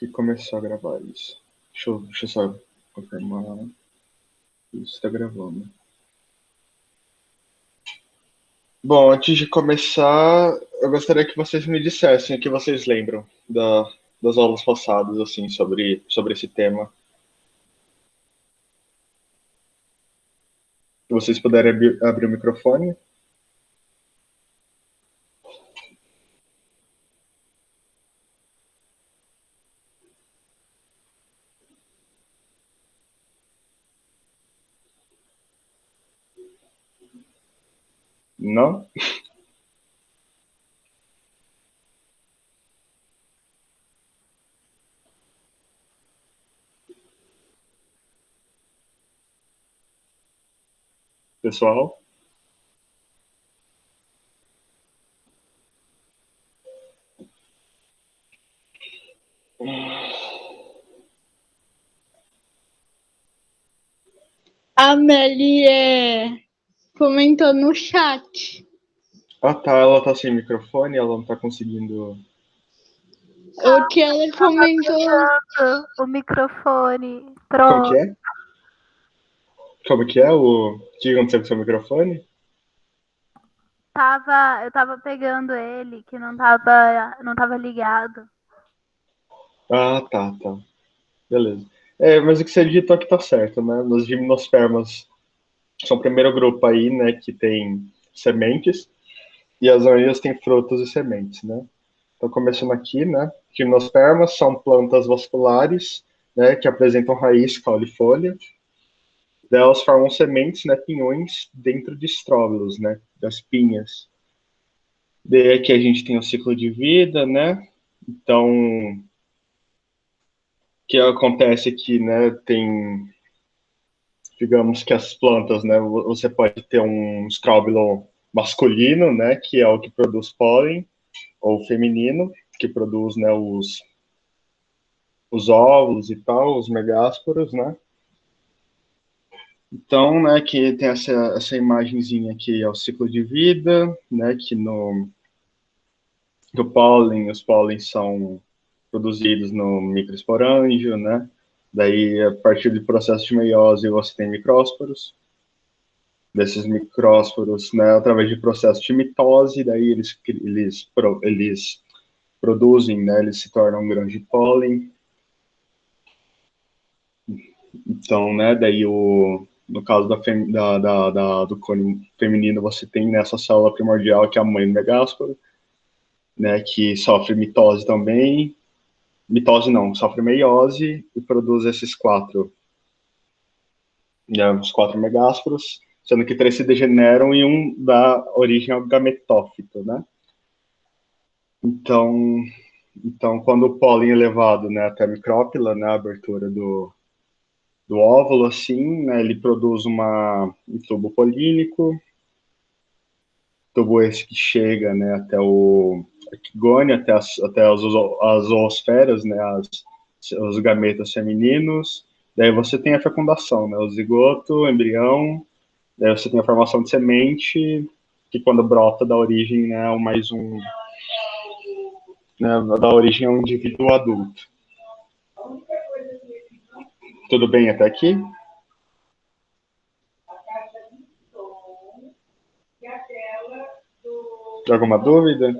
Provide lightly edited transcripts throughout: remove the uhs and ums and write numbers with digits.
que começar a gravar isso. Deixa eu só confirmar. Isso está gravando. Bom, antes de começar, eu gostaria que vocês me dissessem o que vocês lembram das aulas passadas, assim, sobre esse tema. Se vocês puderem abrir o microfone. Não? Pessoal? A Meli comentou no chat. Ah, tá. Ela tá sem microfone, ela não tá conseguindo. O que ela comentou. O microfone. Como que Pronto. é? Como que é? O que aconteceu com o seu microfone? Eu tava pegando ele, que não tava ligado. Ah, tá. Beleza. Mas o que você digitou aqui tá certo, né? Nos gimnospermas são o primeiro grupo aí, né, que tem sementes, e as orelhas têm frutos e sementes, né? Então, começando aqui, né, gimnospermas são plantas vasculares, né, que apresentam raiz, caule e folha. Elas formam sementes, né, pinhões, dentro de estróbilos, né, das pinhas. Daí aqui a gente tem o ciclo de vida, né? Então, o que acontece aqui, né, digamos que as plantas, né, você pode ter um estróbilo masculino, né, que é o que produz pólen, ou feminino, que produz, né, os óvulos e tal, os megásporos, né. Então, né, que tem essa imagenzinha aqui é o ciclo de vida, né, que do pólen, os pólens são produzidos no microesporângio, né, daí a partir do processo de meiose você tem micrósporos, desses micrósporos, né, através de processo de mitose, daí eles produzem, né, eles se tornam grãos de pólen. Então, né, daí no caso do cone feminino, você tem nessa célula primordial, que é a mãe do megásporo, né, que sofre mitose também, mitose não, sofre meiose e produz esses os quatro megásporos, sendo que três se degeneram e um dá origem ao gametófito, né? Então, quando o pólen é levado, né, até a micrópila, né, a abertura do óvulo, assim, né, ele produz um tubo polínico, tubo esse que chega, né, até o equigônio, até as zoosferas, né, os gametas femininos. Daí você tem a fecundação, né, o zigoto, o embrião. Daí você tem a formação de semente, que quando brota dá origem, né, dá origem a um indivíduo adulto. Tudo bem até aqui? Alguma dúvida?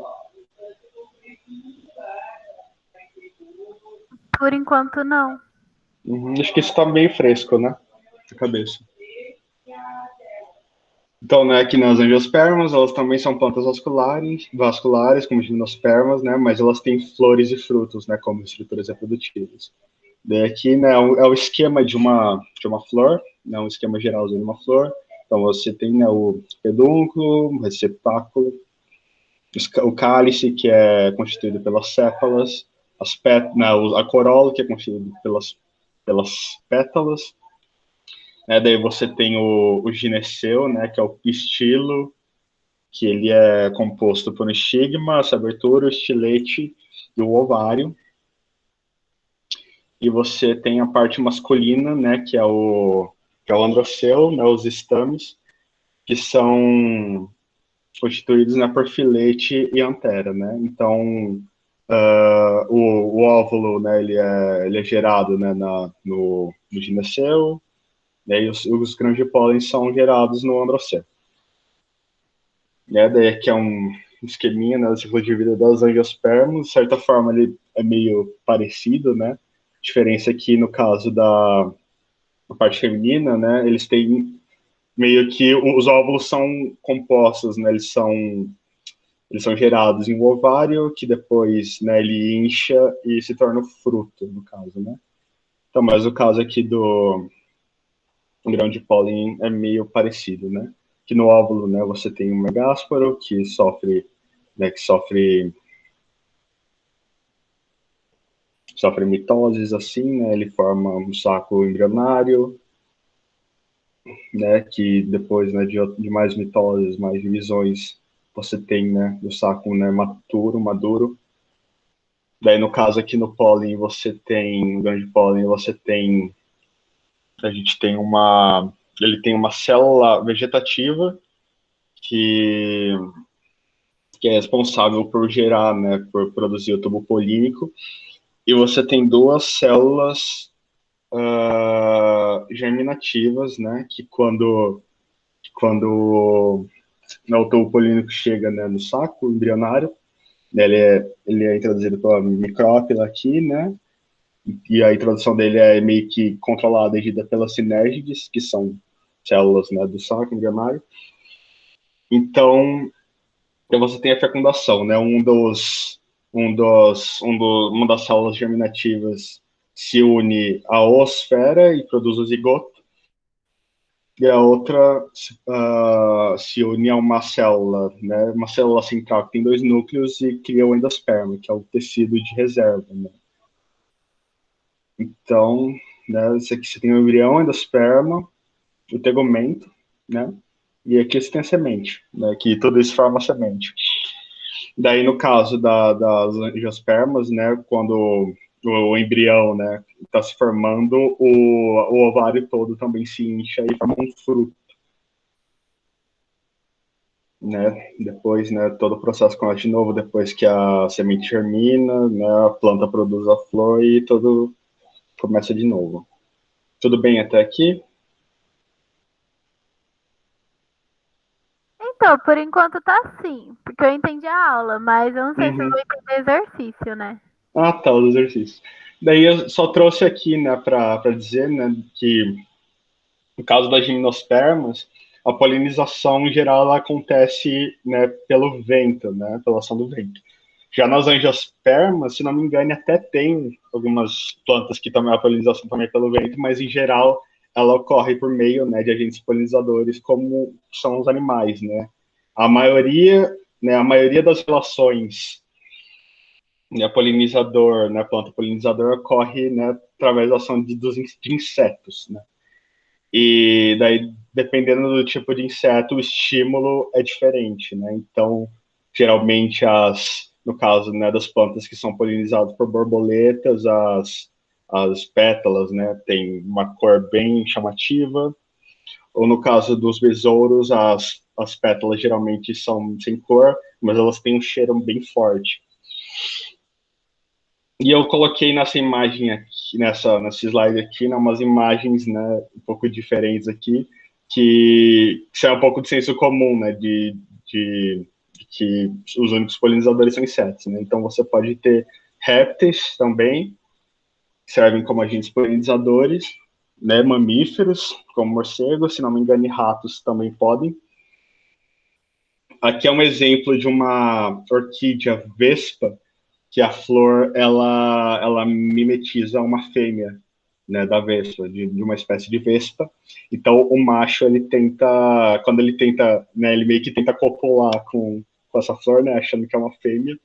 Por enquanto, não. Acho que isso está meio fresco, né? Na cabeça. Então, né, aqui nas angiospermas, elas também são plantas vasculares como gimnospermas, né? Mas elas têm flores e frutos, né? Como estruturas reprodutivas. Daí aqui, né, é o esquema de uma flor, né? Um esquema geralzinho de uma flor. Então, você tem, né, o pedúnculo, o receptáculo, o cálice, que é constituído pelas sépalas, a corola, que é constituída pelas pétalas, né, daí você tem o gineceu, né, que é o pistilo, que ele é composto por um estigma, essa abertura, o estilete e o ovário. E você tem a parte masculina, né, que é o androceu, né, os estames, que são constituídos, né, por filete e antera, né. Então, o óvulo, né, ele é gerado, né, no gineceu, né, e os grãos de pólen são gerados no androceu. Né, daí aqui é um esqueminha, né, do ciclo de vida das angiospermas. De certa forma, ele é meio parecido, né? A diferença aqui, no caso da parte feminina, né, eles têm meio que os óvulos são compostos, né, eles são gerados em um ovário, que depois, né, ele incha e se torna fruto, no caso, né? Então, mas o caso aqui do grão de pólen é meio parecido, né? Que no óvulo, né, você tem um megásporo que sofre, né, sofre mitoses, assim, né? Ele forma um saco embrionário, né? Que depois, né, de mais mitoses, mais divisões, você tem, né, o saco, né, maduro. Daí, no caso aqui no pólen, no grão de pólen, a gente tem ele tem uma célula vegetativa que, que é responsável por gerar, né, por produzir o tubo polínico, e você tem duas células germinativas, né, que quando né, o tubo polínico chega, né, no saco embrionário, né, ele é introduzido pela micrópila aqui, né, e a introdução dele é meio que controlada e regida pelas sinérgides, que são células, né, do saco embrionário. Então, você tem a fecundação, né? Uma das células germinativas se une à oosfera e produz o zigoto, e a outra se une a uma célula, né? Uma célula central que tem dois núcleos e cria o endosperma, que é o tecido de reserva, né? Então, né, isso aqui você tem o embrião, o endosperma, o tegumento, né? E aqui você tem a semente, né? Que tudo isso forma a semente. Daí, no caso das angiospermas, né, quando o embrião, né, está se formando, o ovário todo também se incha e forma um fruto, né? Depois, né, todo o processo começa de novo, depois que a semente germina, né, a planta produz a flor e tudo começa de novo. Tudo bem até aqui? Então, por enquanto tá assim, porque eu entendi a aula, mas eu não sei se eu Uhum. vou entender exercício, né? Ah, tá, os exercícios. Daí eu só trouxe aqui, né, para dizer, né, que no caso das gimnospermas, a polinização em geral ela acontece, né, pelo vento, né, pela ação do vento. Já nas angiospermas, se não me engano, até tem algumas plantas que também a polinização também é pelo vento, mas em geral ela ocorre por meio, né, de agentes polinizadores, como são os animais, né. A maioria, né, a maioria das relações, né, polinizador, né, planta polinizador ocorre, né, através da ação de insetos, né. E daí, dependendo do tipo de inseto, o estímulo é diferente, né? Então, geralmente, no caso, né, das plantas que são polinizadas por borboletas, as pétalas, né, tem uma cor bem chamativa. Ou no caso dos besouros, as pétalas geralmente são sem cor, mas elas têm um cheiro bem forte. E eu coloquei nessa imagem aqui, nessa slide aqui, né, umas imagens, né, um pouco diferentes aqui, que é um pouco de senso comum, né, de que os únicos polinizadores são insetos, né? Então você pode ter répteis também, que servem como agentes polinizadores, né, mamíferos, como morcegos, se não me engano, ratos também podem. Aqui é um exemplo de uma orquídea vespa, que a flor ela mimetiza uma fêmea, né, da vespa, de uma espécie de vespa. Então o macho quando ele tenta, né, ele meio que tenta copular com essa flor, né, achando que é uma fêmea.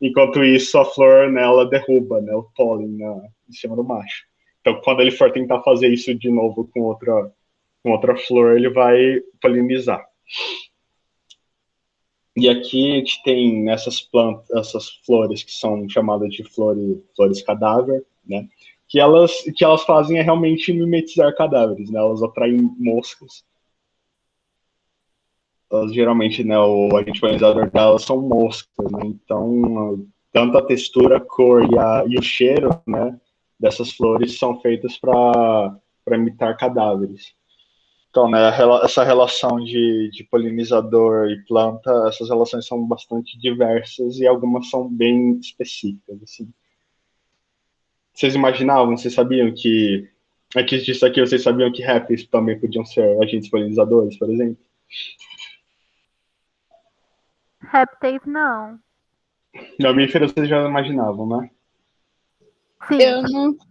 Enquanto isso a flor, né, ela derruba, né, o pólen em cima do macho. Então quando ele for tentar fazer isso de novo com outra flor, ele vai polinizar. E aqui a gente tem essas plantas, essas flores que são chamadas de flores cadáver, né? Que elas fazem é realmente mimetizar cadáveres, né? Elas atraem moscas. Elas geralmente, né, o agente polinizador delas são moscas, né? Então tanto a textura, a cor e o cheiro, né, dessas flores são feitas para imitar cadáveres. Então, né, essa relação de polinizador e planta, essas relações são bastante diversas e algumas são bem específicas, assim. Vocês imaginavam, vocês sabiam que, antes disso aqui, vocês sabiam que répteis também podiam ser agentes polinizadores, por exemplo? Répteis não. Mamíferos vocês já imaginavam, né? Sim. Eu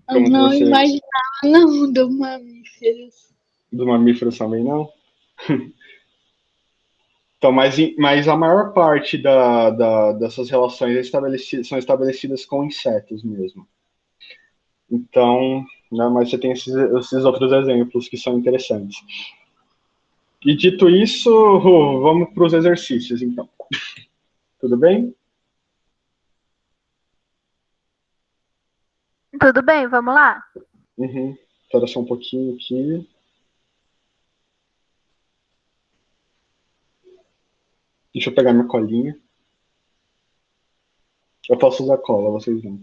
Como não vocês, imaginava, não, do mamíferos. dos mamíferos também não? Então, mas a maior parte dessas relações são estabelecidas com insetos mesmo. Então, né, mas você tem esses outros exemplos que são interessantes. E dito isso, vamos para os exercícios, então. Tudo bem? Tudo bem, vamos lá? Uhum. Espera só um pouquinho aqui. Deixa eu pegar minha colinha. Eu posso usar cola, vocês não.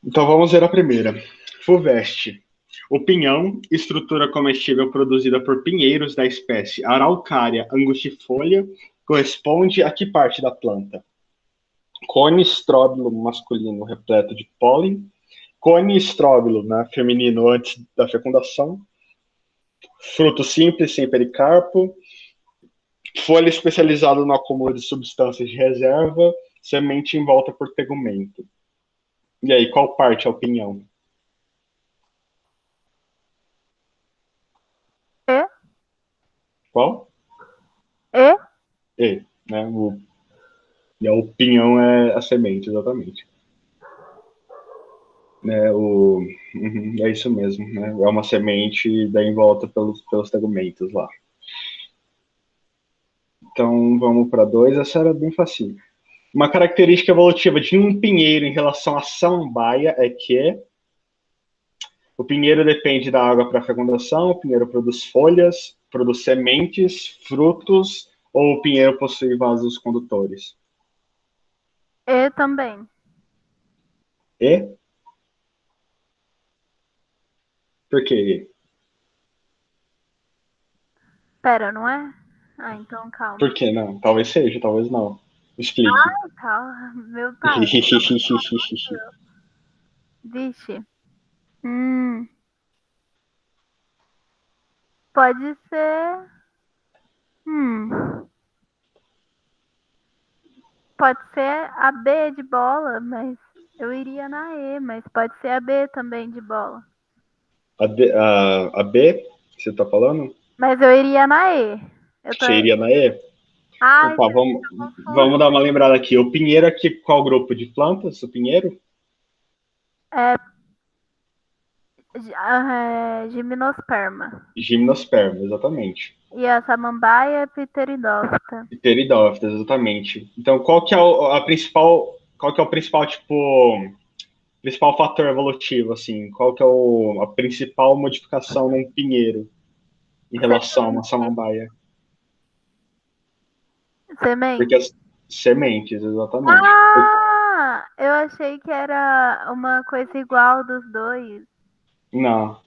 Então vamos ver a primeira. FUVEST. O pinhão, estrutura comestível produzida por pinheiros da espécie Araucária angustifolia, corresponde a que parte da planta? Cone estróbilo masculino repleto de pólen, cone estróbilo, né, feminino antes da fecundação, fruto simples sem pericarpo, folha especializada no acúmulo de substâncias de reserva, semente envolta por tegumento. E aí, qual parte é o pinhão? E? Qual? E? E, né? O pinhão é a semente, exatamente. Né, é isso mesmo, né? É uma semente daí envolta pelos tegumentos lá. Então vamos para 2, essa era bem facinho. Uma característica evolutiva de um pinheiro em relação à samambaia é que o pinheiro depende da água para fecundação, o pinheiro produz folhas, produz sementes, frutos, ou o pinheiro possui vasos condutores? E também. E? Por quê? Pera, não é? Ah, então calma. Por que não? Talvez seja, talvez não. Explique. Calma, meu pai. Vixe. Pode ser. Pode ser a B de bola, mas eu iria na E, mas pode ser a B também de bola. A B, você está falando? Mas eu iria na E. Você iria na E? Então Ai, tá, gente, eu vamos confuso. dar uma lembrada aqui. O pinheiro aqui, qual grupo de plantas? O pinheiro? É, gimnosperma. Gimnosperma, exatamente. E a samambaia é pteridófita. Pteridófitas, exatamente. Então, qual que é o principal tipo, principal fator evolutivo, assim? Qual que é a principal modificação num pinheiro em relação a uma samambaia? Porque Semente. as sementes, exatamente. Ah! Eu achei que era uma coisa igual dos dois. Não,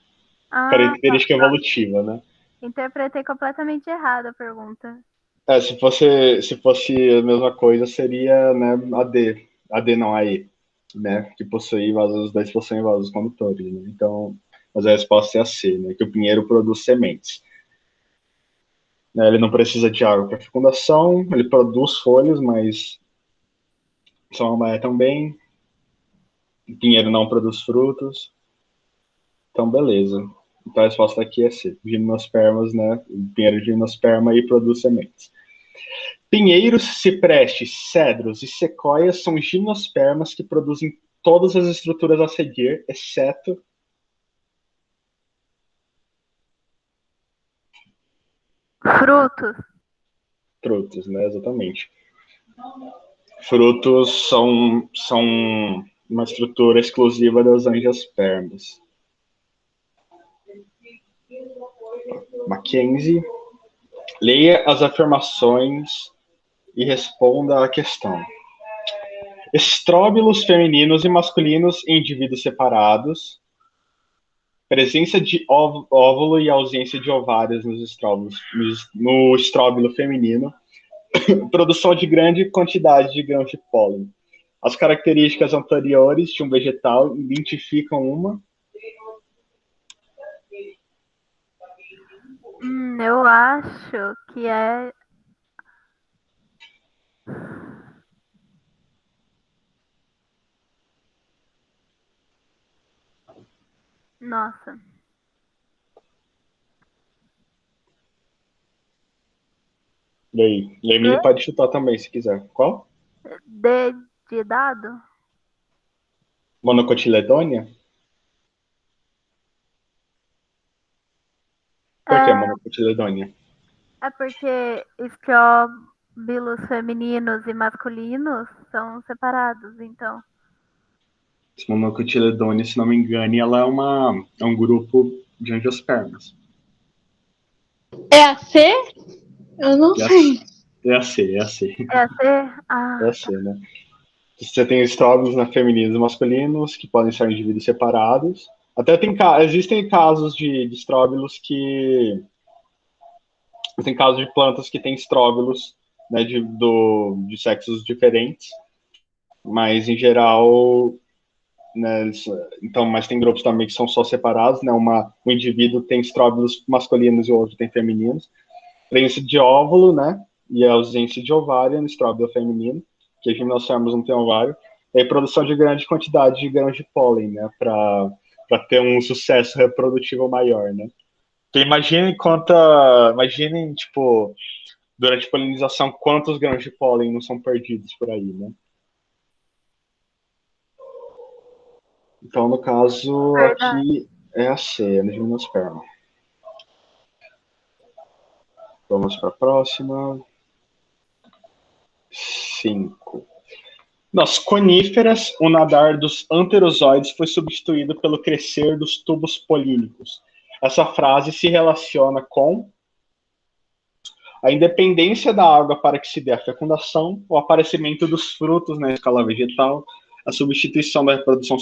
Ah, característica evolutiva, né? interpretei completamente errado a pergunta. Se fosse a mesma coisa, seria, né, a D não, a E, né, que possui vasos, os dois possuem vasos condutores, né? Então, mas a resposta é a C, né, que o pinheiro produz sementes. Né, ele não precisa de água para fecundação, ele produz folhas, mas samambaia também, o pinheiro não produz frutos, então beleza. Então a resposta aqui é C, gimnospermas, né, o pinheiro gimnosperma e produz sementes. Pinheiros, ciprestes, cedros e sequoias são gimnospermas que produzem todas as estruturas a seguir, exceto Frutos. frutos, né? Exatamente. Frutos são uma estrutura exclusiva das angiospermas. Mackenzie. Leia as afirmações e responda à questão. Estróbilos femininos e masculinos em indivíduos separados. Presença de óvulo e ausência de ovários nos estróbilos, no estróbilo feminino. Produção de grande quantidade de grãos de pólen. As características anteriores de um vegetal identificam uma. Eu acho que é. Nossa. E aí? Lemine pode chutar também, se quiser. Qual? D de dado? Monocotiledônia? Por que É, monocotiledônia? é porque estróbilos femininos e masculinos são separados, então. Monocotiledônia, se não me engano, ela é um grupo de angiospermas. É a C? Eu não sei. É a C. É a C? Ah, É a C, né? Você tem estróbilos femininos e masculinos, que podem ser indivíduos separados. Até existem casos de estróbilos que... Tem casos de plantas que têm estróbilos, né, de sexos diferentes. Mas, em geral, né, então, mas tem grupos também que são só separados, né? Um indivíduo tem estróbilos masculinos e o outro tem femininos. Presença de óvulo, né? E a ausência de ovário no estróbilo feminino, que a gimnospermas não tem ovário. E a produção de grande quantidade de grãos de pólen, né? Para ter um sucesso reprodutivo maior, né? Porque imaginem, tipo, durante a polinização, quantos grãos de pólen não são perdidos por aí, né? Então, no caso, verdade. aqui é a C, no gimnosperma. Vamos para a próxima. 5. Nas coníferas, o nadar dos anterozoides foi substituído pelo crescer dos tubos polínicos. Essa frase se relaciona com a independência da água para que se dê a fecundação, o aparecimento dos frutos na escala vegetal, a substituição da reprodução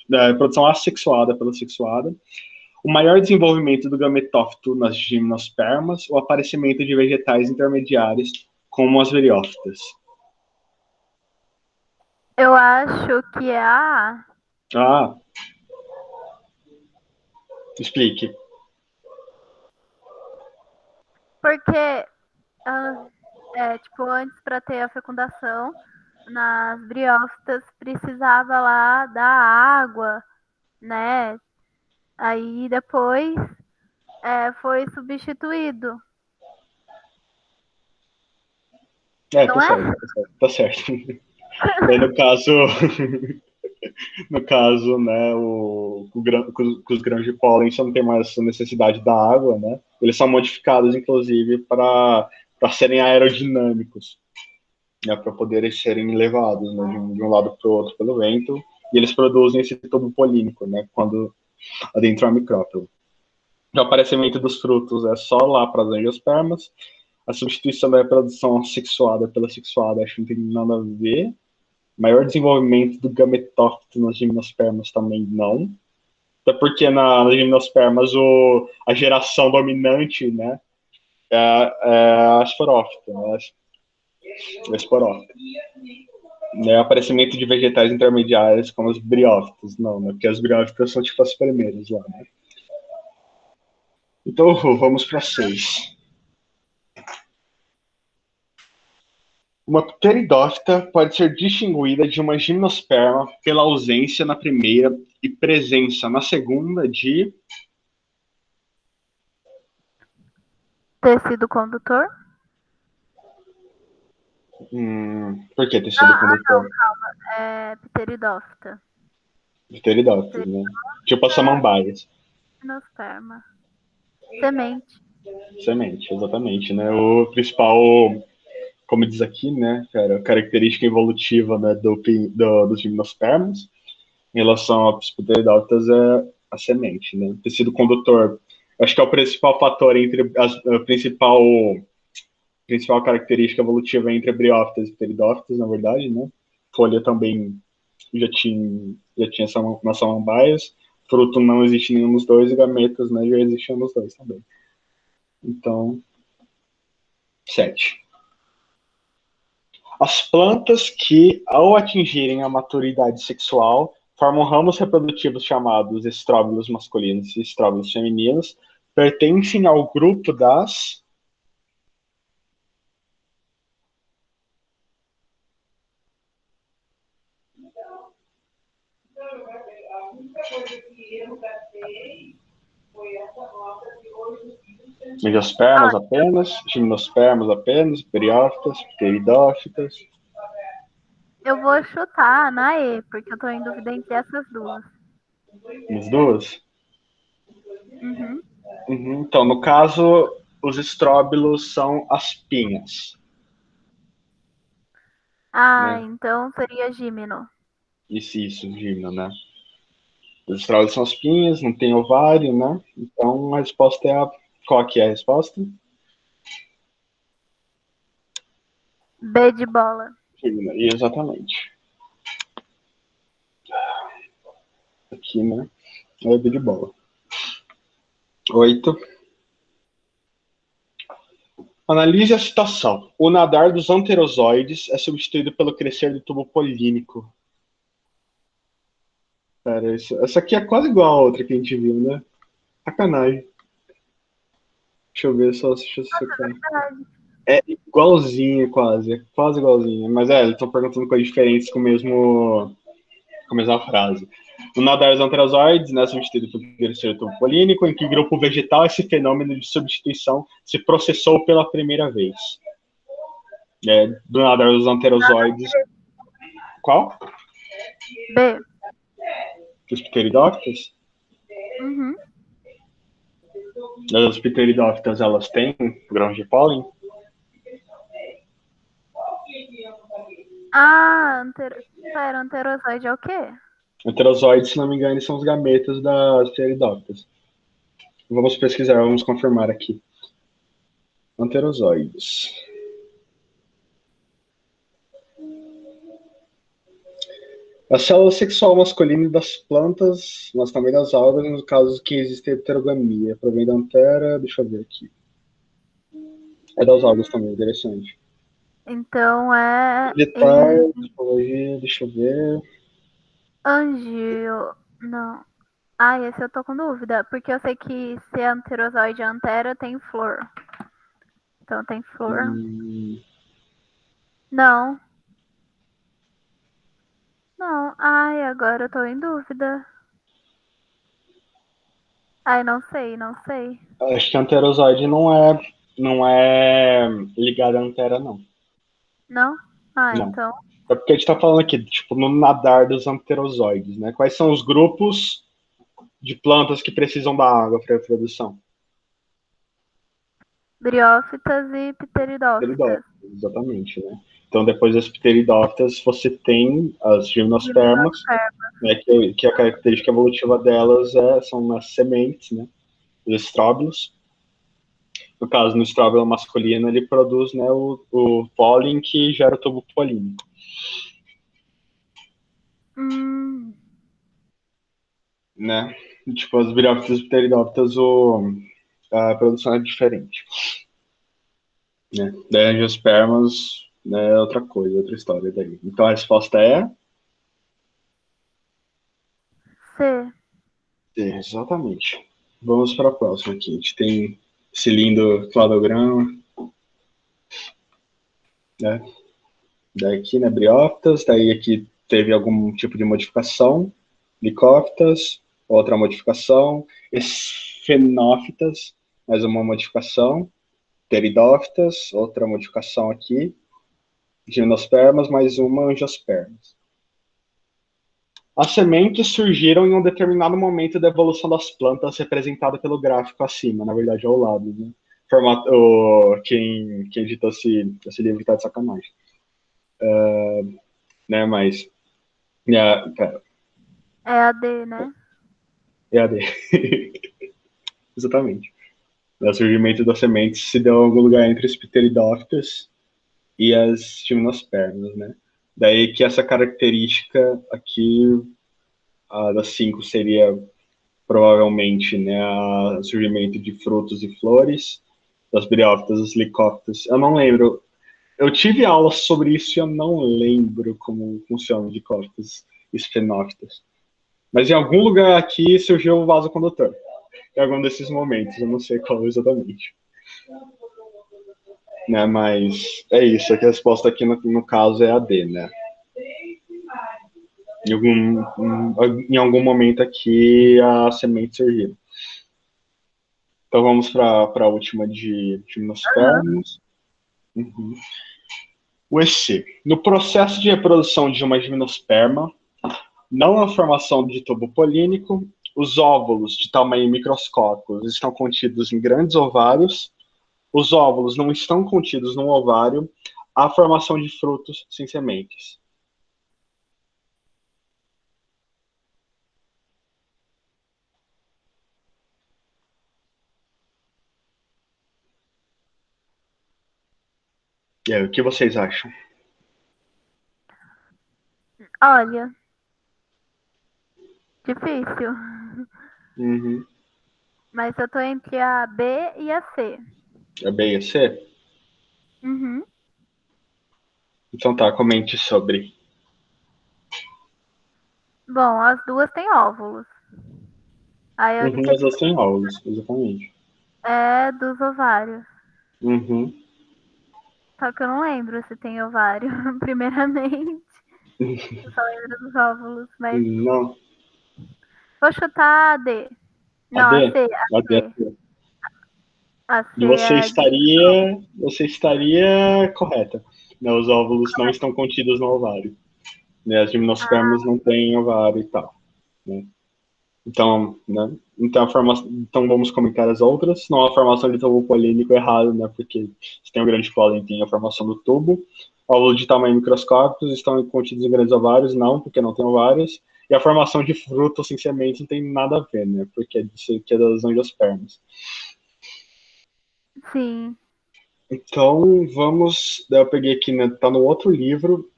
da reprodução assexuada pela sexuada, o maior desenvolvimento do gametófito nas gimnospermas, o aparecimento de vegetais intermediários, como as briófitas. Eu acho que é a. Ah, explique. Porque, tipo, antes para ter a fecundação, nas briófitas precisava lá da água, né? Aí depois foi substituído. Tá Não é? certo, tá certo. Daí, no caso, no caso, né, os grãos de pólen só não tem mais essa necessidade da água, né? Eles são modificados, inclusive, para serem aerodinâmicos, né, para poderem serem levados, né, de um lado para o outro pelo vento, e eles produzem esse tubo polínico, né, quando adentra a micrópilo. O aparecimento dos frutos é só lá para as angiospermas. A substituição da reprodução sexuada pela sexuada acho que não tem nada a ver. Maior desenvolvimento do gametófito nas gimnospermas também não. Até porque nas gimnospermas a geração dominante, né, é a esporófita. A esporófita. Né, aparecimento de vegetais intermediários como as briófitas, não, né, porque as briófitas são tipo as primeiras lá, né. Então, vamos para 6. Uma pteridófita pode ser distinguida de uma gimnosperma pela ausência na primeira e presença na segunda de... Tecido condutor? Por que tecido condutor? É pteridófita. Pteridófitas, né? Tipo as samambaias. Gimnosperma. Semente. Semente, exatamente, né? O principal, como diz aqui, né, cara, característica evolutiva, né, dos gimnospermas em relação às pteridófitas é a semente, né? O tecido condutor Acho que é o principal fator entre a principal característica evolutiva entre briófitas e pteridófitas, na verdade, né? Folha também já tinha nas samambaias, fruto não existe nenhum dos dois, e gametas, né, já existiam nos dois também. Então, 7. As plantas que, ao atingirem a maturidade sexual, formam ramos reprodutivos chamados estróbilos masculinos e estróbilos femininos, pertencem ao grupo das... Angiospermas apenas, gimnospermas apenas, briófitas, pteridófitas. Eu vou chutar na E, porque eu tô em dúvida entre essas duas. As duas? Uhum. Então, no caso, os estróbilos são as pinhas. Ah, Né? então seria Gímeno. Isso, gimno, né? Os estróbilos são as pinhas, não tem ovário, né? Então, a resposta é a... Qual que é a resposta? B de bola. Gimno, exatamente. Aqui, né? É B de bola. 8. Analise a citação. O nadar dos anterozoides é substituído pelo crescer do tubo polínico. Cara, essa aqui é quase igual a outra que a gente viu, né? Sacanagem. Deixa eu ver só se isso aqui. É igualzinho, quase. É quase igualzinho. Mas eles estão perguntando coisas diferentes com a mesma frase. No nadar dos anterozoides, né, substituído por crescer do tubo polínico, em que grupo vegetal esse fenômeno de substituição se processou pela primeira vez? Do nadar dos anterozoides. Qual? B. Dos pteridófitos? Uhum. As pteridófitas, elas têm grãos de pólen? Ah, pera, anterozoide é o quê? Anterozoides, se não me engano, são os gametas das pteridófitas. Vamos pesquisar, vamos confirmar aqui. Anterozoides. A célula sexual masculina das plantas, mas também das algas, no caso que existe heterogamia. Provém da antera, deixa eu ver aqui. É das algas também, interessante. Então é Militar, psicologia, deixa eu ver. angio. Não. Ah, esse eu tô com dúvida, porque eu sei que se é anterozoide antera tem flor. Então tem flor. Não. Não. Ai, agora eu tô em dúvida. Ai, não sei, não sei. Acho que anterozoide não é ligado à antera, não. Não? Ah, Não. então. É porque a gente está falando aqui, tipo, no nadar dos anterozoides, né? Quais são os grupos de plantas que precisam da água para a reprodução? Briófitas e pteridófitas. Pteridófitas, exatamente, né? Então, depois das pteridófitas, você tem as gimnospermas, né, que a característica evolutiva delas são as sementes, né? Os estróbilos. No caso, no estróbilo masculino, ele produz, né, o pólen que gera o tubo polínico. Né? Tipo, as briófitas e pteridófitas, a produção é diferente. Né? Daí, angiospermas, né, é outra coisa, outra história daí. Então, a resposta é... C. Exatamente. Vamos para a próxima aqui. A gente tem esse lindo cladograma, né? Daí aqui, né, briófitas, daí aqui teve algum tipo de modificação, licófitas, outra modificação, esfenófitas, mais uma modificação, pteridófitas, outra modificação aqui, gimnospermas, mais uma angiospermas. As sementes surgiram em um determinado momento da evolução das plantas, representada pelo gráfico acima, na verdade ao lado. Né? Quem editou esse livro está de sacanagem. Né, mas... Pera. É a D, né? É a D. exatamente. O surgimento das sementes se deu em algum lugar entre os pteridófitas e as gimnospermas, né? Daí que essa característica aqui, a das 5, seria provavelmente, né, o surgimento de frutos e flores, das briófitas, das licófitas. Eu não lembro. Eu tive aula sobre isso e eu não lembro como funcionam licófitas e esfenófitas. Mas em algum lugar aqui surgiu o vaso condutor. Em algum desses momentos, eu não sei qual exatamente. Né, mas é isso, a resposta aqui no caso é a D, né? Em algum momento aqui a semente surgiu. Então vamos para a última de gimnospermas. Uhum. O EC. No processo de reprodução de uma gimnosperma, não a formação de tubo polínico, os óvulos de tamanho microscópico estão contidos em grandes ovários, os óvulos não estão contidos no ovário, há formação de frutos sem sementes. E aí, o que vocês acham? Olha, difícil. Uhum. Mas eu tô entre a B e a C. A B e a C? Uhum. Então tá, comente sobre. Bom, as duas têm óvulos. Aí a única As duas têm óvulos, exatamente. é dos ovários. Uhum. Só que eu não lembro se tem ovário, primeiramente. Eu só lembro dos óvulos, mas Não. vou chutar a D. A Não, a D? C, A a D. C. A C E você é de... estaria correta. Né, os óvulos não estão contidos no ovário. Né, as gimnospermas não têm ovário e tal. Né? Então, né? Então vamos comentar as outras. Não, a formação de tubo polínico é errado, né? Porque se tem um grande pólen, tem a formação do tubo. Óvulos de tamanho microscópicos estão contidos em grandes ovários, não, porque não tem ovários. E a formação de frutos sem sementes não tem nada a ver, né? Porque que é das angiospermas. Sim. Então, vamos. Eu peguei aqui, né? Tá no outro livro.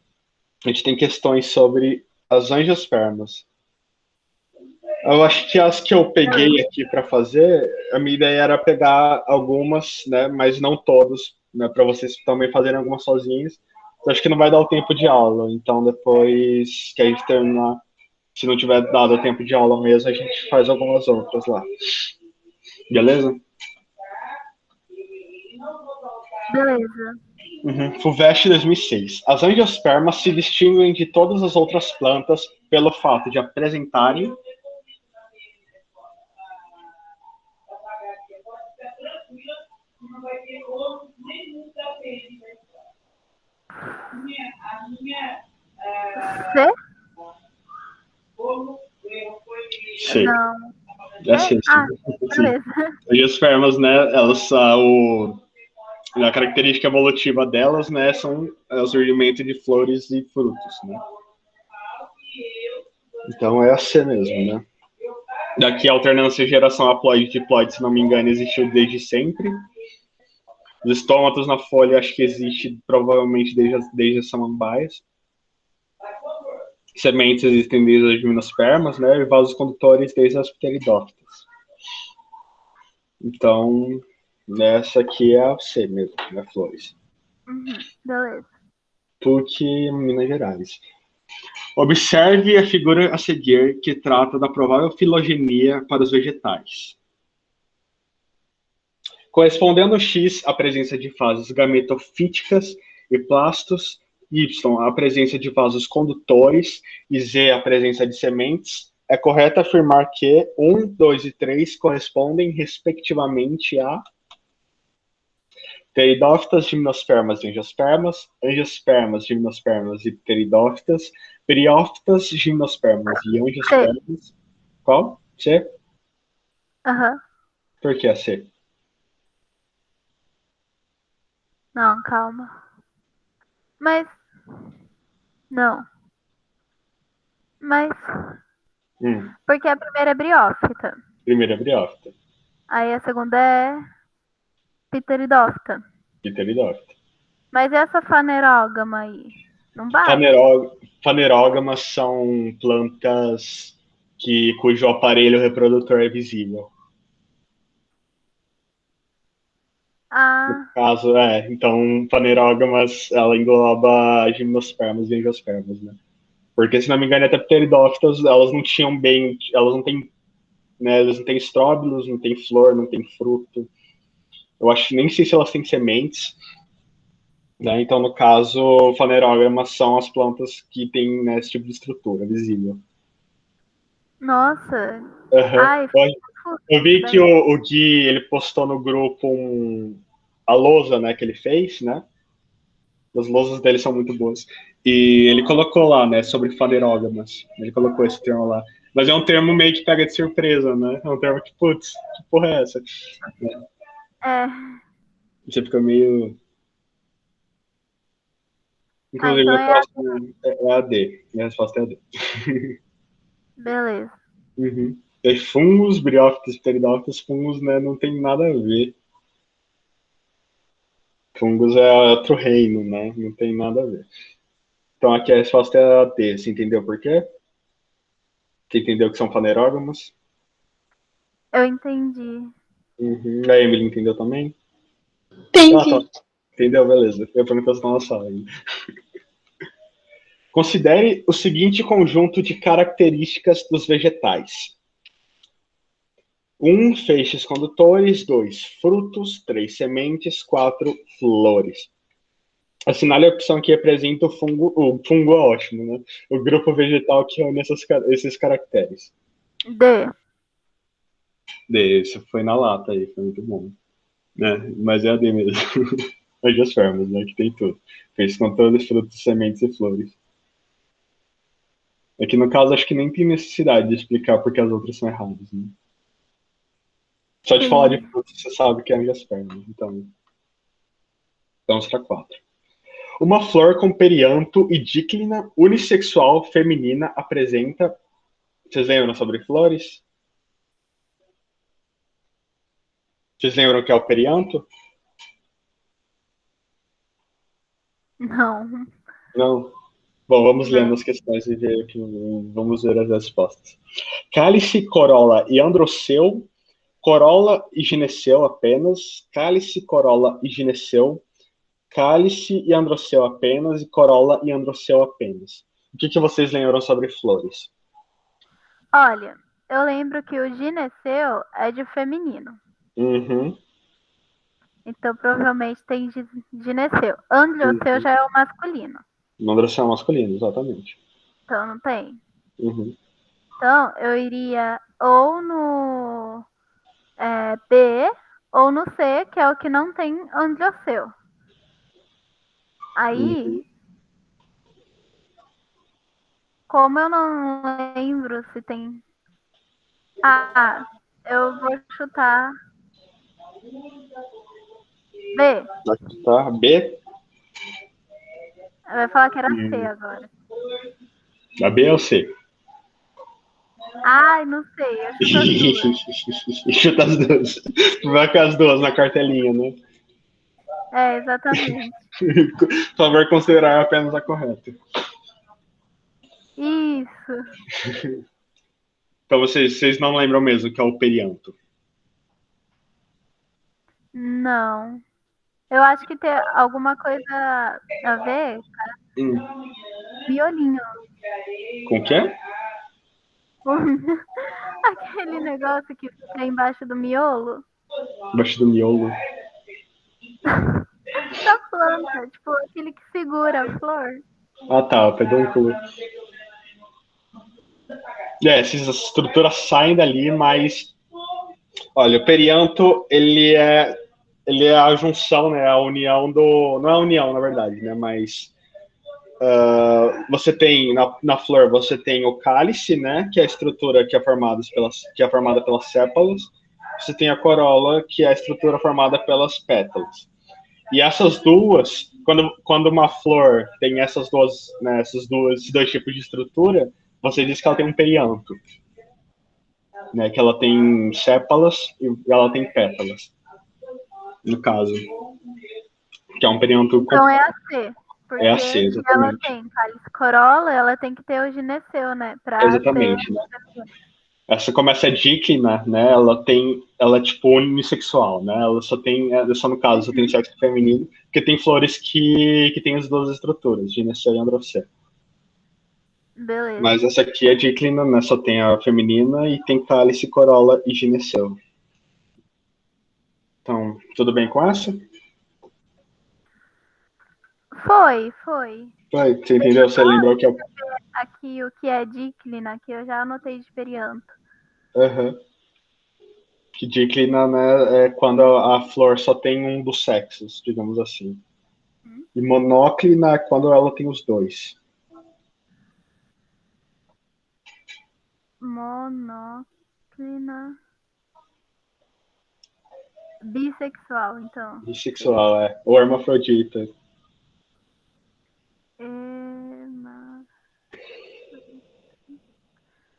A gente tem questões sobre as angiospermas. Eu acho que as que eu peguei aqui para fazer, a minha ideia era pegar algumas, né, mas não todas, né, para vocês também fazerem algumas sozinhos. Eu acho que não vai dar o tempo de aula, então depois que a gente terminar, se não tiver dado o tempo de aula mesmo, a gente faz algumas outras lá. Beleza? Beleza. Uhum. FUVEST 2006. As angiospermas se distinguem de todas as outras plantas pelo fato de apresentarem C? C. Não. É C, sim. Beleza. Angiospermas, né, elas são a característica evolutiva delas, né, são o surgimento de flores e frutos, né? Então é a C mesmo, né? Daqui a alternância de geração haploide-diploide, se não me engano, existiu desde sempre. Os estômatos na folha, acho que existe provavelmente desde as samambaias. Sementes existem desde as gimnospermas, né? E vasos condutores desde as pteridófitas. Então, essa aqui é a C mesmo, né? Flores. Uhum. Beleza. PUC, Minas Gerais. Observe a figura a seguir que trata da provável filogenia para os vegetais. Correspondendo X à presença de fases gametofíticas e plastos, Y à presença de vasos condutores e Z à presença de sementes, é correto afirmar que 1, 2 e 3 correspondem respectivamente a pteridófitas, gimnospermas e angiospermas, angiospermas, gimnospermas e pteridófitas, briófitas, gimnospermas e C. angiospermas. Qual? C? Aham. Por que a C? Não, calma. Mas. Não. Mas. Hum, Porque a primeira é briófita. primeira briófita. Aí a segunda é Pteridófita. Pteridófita. Mas essa fanerógama aí? Não bate? Fanerógamas são plantas cujo aparelho reprodutor é visível. No Ah, caso, então, fanerógamas, ela engloba gimnospermas e angiospermas, né? Porque, se não me engano, até pteridófitas, elas não tinham bem, elas não têm, né, elas não têm estróbilos, não têm flor, não têm fruto. Eu acho, nem sei se elas têm sementes, né? Então, no caso, fanerógamas são as plantas que têm, né, esse tipo de estrutura visível. nossa. Uhum. Ai, Eu vi que daí. o Gui, ele postou no grupo a lousa, né, que ele fez, né? As lousas dele são muito boas. E ele colocou lá, né, sobre fanerógamas. Ele colocou esse termo lá. Mas é um termo meio que pega de surpresa, né? É um termo que, putz, que porra é essa? É. Você fica meio... Ah, Inclusive, então a é a. próxima é a D. Minha resposta é a D. Beleza. Uhum. E aí, fungos, briófitas, pteridófitas, fungos, né, não tem nada a ver. Fungos é outro reino, né? Não tem nada a ver. Então aqui a resposta é a D. Você entendeu por quê? Você entendeu que são fanerógamos? Eu entendi. Uhum. A Emily entendeu também? Ah, tá. Entendi. Entendeu? Beleza. Eu pergunto se estão na sala ainda. Considere o seguinte conjunto de características dos vegetais. 1. Feixes condutores. 2. Frutos. 3. Sementes. 4. Flores. Assinale a opção que representa o fungo. O fungo é ótimo, né? O grupo vegetal que reúne esses caracteres. D. Isso foi na lata aí, foi muito bom. Né? Mas é a D mesmo. Angiospermas, né? Que tem tudo. Feixes condutores, frutos, sementes e flores. É que no caso acho que nem tem necessidade de explicar porque as outras são erradas, né? Só de falar de Sim. frutos você sabe que é angiosperma. Então será 4. Uma flor com perianto e díclina unissexual feminina apresenta. Vocês lembram sobre flores? Vocês lembram o que é o perianto? Não. Não. Bom, vamos lendo Não. as questões e vamos ver as respostas. Cálice, corola e androceu. Corola e gineceu apenas. Cálice, corola e gineceu. Cálice e androceu apenas. E corola e androceu apenas. O que vocês lembram sobre flores? Olha, eu lembro que o gineceu é de feminino. Uhum, Então provavelmente tem gineceu. Androceu uhum. já é o masculino. No androceu masculino, exatamente. Então não tem. Uhum. Então eu iria ou no B ou no C, que é o que não tem androceu. Aí, Uhum. como eu não lembro se tem. Ah, eu vou chutar B. Aqui tá B. Eu vai falar que era C Hum. agora. A B ou C? Ai, não sei, eu chuto as duas. Chuta as duas. Vai com as duas na cartelinha, né? É, exatamente. Por favor, considerar apenas a correta. Isso. Então vocês não lembram mesmo que é o perianto. Não. Eu acho que tem alguma coisa a ver Hum. miolinho. Com o quê? Aquele negócio que fica embaixo do miolo Embaixo do miolo. da planta. Tipo, aquele que segura a flor. Ah, tá, o pedúnculo. Essas estruturas saem dali, mas... Olha, o perianto, ele é a junção, né? A união do... Não é a união, na verdade, né? Mas... você tem, na flor, você tem o cálice, né? Que é a estrutura que é formada pelas sépalas. Você tem a corola, que é a estrutura formada pelas pétalas. E essas duas, quando uma flor tem essas duas, né, esses dois tipos de estrutura, você diz que ela tem um perianto. né? Que ela tem sépalas e ela tem pétalas, no caso. Que é um período... Então é a C. Porque É a C, se ela exatamente. tem cálice corola, ela tem que ter o gineceu, né? Pra ser. Exatamente, né? Essa começa a díclina, né? Ela é tipo unissexual, né? Ela só tem, só no caso, só tem sexo feminino, porque tem flores que tem as duas estruturas, gineceu e androceu. Beleza. Mas essa aqui é díclina, né? Só tem a feminina e tem cálice, corola e gineceu. Então, tudo bem com essa? Foi. Você entendeu? Você lembrou que é o... Aqui o que é díclina, que eu já anotei de perianto. Uhum. Que díclina, né, é quando a flor só tem um dos sexos, digamos assim. E monóclina é quando ela tem os dois. Monóclina. Bissexual, então. Bissexual, é. Ou hermafrodita.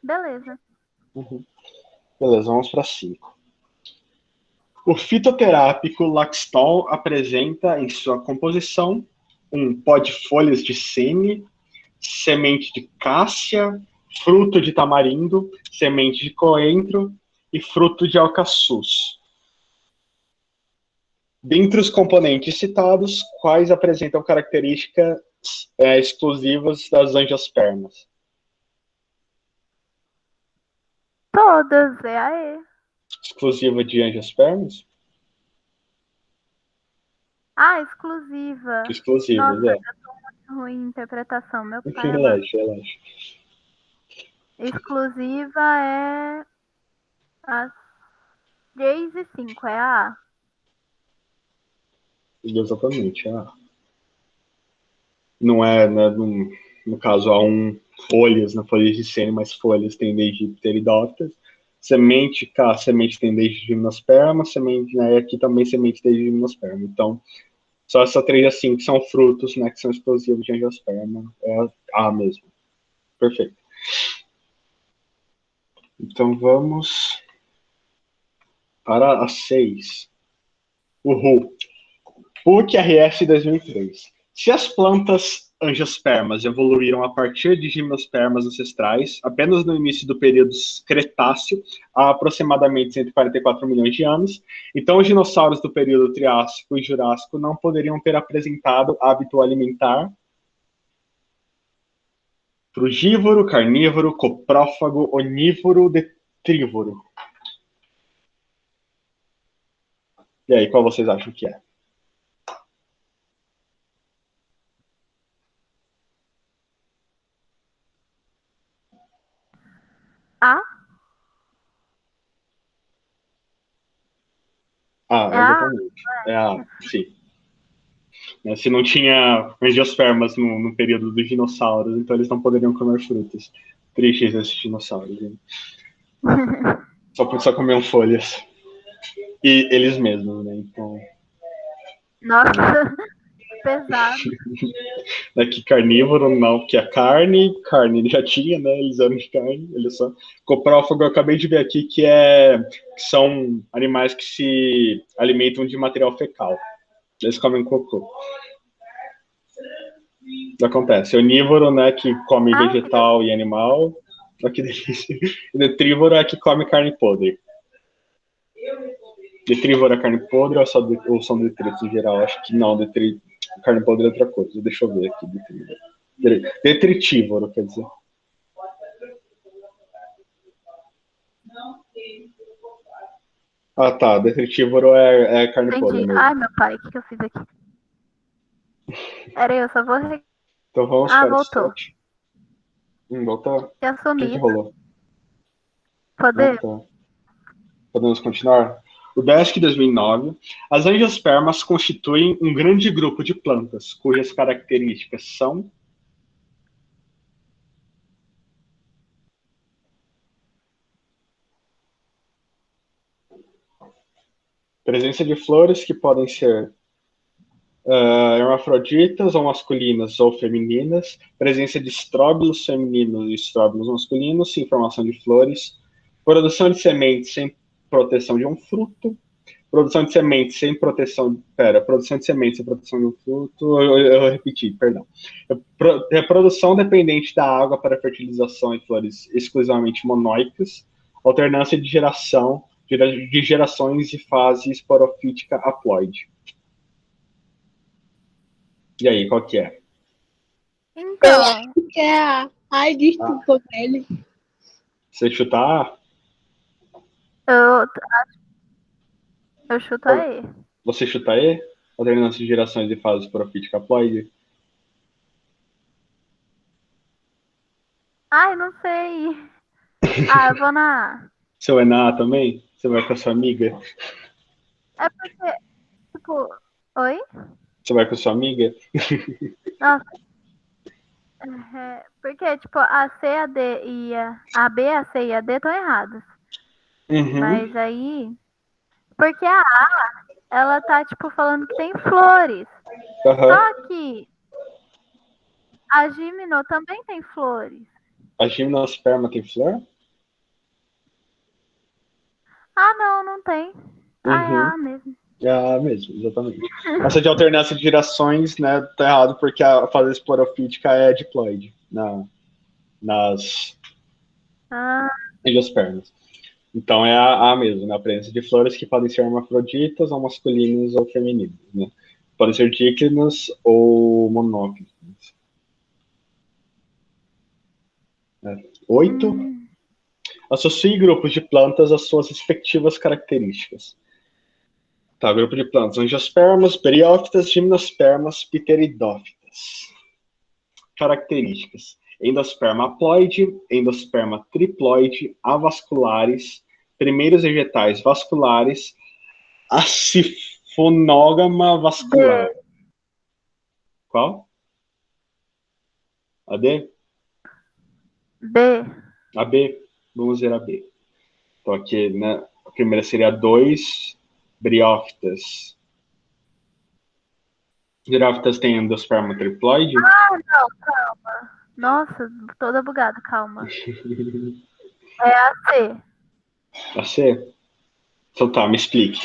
Beleza. Uhum. Beleza, vamos para 5. O fitoterápico Laxton apresenta em sua composição um pó de folhas de seme, semente de cássia, fruto de tamarindo, semente de coentro e fruto de alcaçuz. Dentre os componentes citados, quais apresentam características exclusivas das angiospermas? Todas, é a E. Exclusiva de angiospermas? Ah, exclusiva. Exclusivas, Nossa, é. eu tô muito ruim em interpretação. Meu pai amado. Relaxa. Exclusiva é a 3 e 5, é a A. Exatamente, não é, né, no caso, há folhas, na folhas de sêmen, mas folhas tem desde pteridófitas, semente tem desde gimnosperma, semente, né, aqui também semente desde gimnosperma. Então, só essa 3 assim, que são frutos, né, que são exclusivos de angiosperma, é A mesmo. Perfeito. Então, vamos para a 6. O RU. PUC-RS 2003. Se as plantas angiospermas evoluíram a partir de gimnospermas ancestrais apenas no início do período Cretáceo, há aproximadamente 144 milhões de anos, então os dinossauros do período Triássico e Jurássico não poderiam ter apresentado hábito alimentar frugívoro, carnívoro, coprófago, onívoro, detrívoro. E aí, qual vocês acham que é? A? Exatamente. Sim. Se não tinha angiospermas no período dos dinossauros, então eles não poderiam comer frutas. Tristes esses dinossauros. Né? Só comiam folhas. E eles mesmos, né? Então... Nossa, pesado. Daqui carnívoro, não, que é carne ele já tinha, né? Eles eram de carne, olha só. Coprófago, eu acabei de ver aqui que são animais que se alimentam de material fecal. Eles comem cocô. Acontece. Onívoro, né, que come vegetal e animal. Olha que delícia. E detrívoro é que come carne podre. Detrívoro é carne podre ou são detritos em geral? Acho que não, carne podre é outra coisa. Deixa eu ver aqui. Detritívoro, quer dizer. Ah, tá. Detritívoro é carne podre mesmo. Ai, meu pai, o que eu fiz aqui? Pera aí, eu só vou... Então vamos para voltou. 7. Voltou? Já O sumi. que rolou? Poder? Tá. Podemos continuar? O DESC 2009, as angiospermas constituem um grande grupo de plantas, cujas características são presença de flores que podem ser hermafroditas ou masculinas ou femininas, presença de estróbilos femininos e estróbilos masculinos, sem formação de flores, Produção de sementes sem proteção de um fruto. Produção de sementes sem proteção. Produção de sementes sem proteção de um fruto. Eu repeti, perdão. Reprodução dependente da água para fertilização em flores exclusivamente monoicas. Alternância de gerações e fase esporofítica haploide. E aí, qual que é? Então, Que é a. Ai, desculpa, velho. Você chutar eu, eu chuto aí. Você chuta E? Alternância de gerações e fase esporofítica haploide? Ai, não sei. Ah, eu vou na A. Seu é na A também? Você vai com a sua amiga? É porque, tipo, oi? Você vai com a sua amiga? Nossa, porque, tipo, a C, a D e a B, a C e a D estão erradas. Uhum. Mas aí, porque a A, ela tá, tipo, falando que tem flores. Uhum. Só que a Gimno também tem flores. A gimnosperma tem flor? Ah, não, não tem. Ah, é Uhum. A mesmo. É a mesmo, exatamente. Essa de alternância de gerações, né, tá errado porque a fase esporofítica é diploide nas Ah, angiospermas. Então é a mesmo, né? A presença de flores que podem ser hermafroditas ou masculinas ou femininas, né? Podem ser díclinas ou monóclinas. 8. hum, Associe grupos de plantas às suas respectivas características. Tá, grupo de plantas: angiospermas, beriófitas, gimnospermas, pteridófitas. Características: endosperma haploide, endosperma triploide, avasculares, primeiros vegetais vasculares, acifonógama vascular. B, Qual? A D? B. A B? Vamos ver a B. Então aqui, né, a primeira seria 2, briófitas. Beriófitas tem endosperma triploide? Ah, não, calma. Nossa, toda bugada, calma. É a C. A C? Então tá, me explique.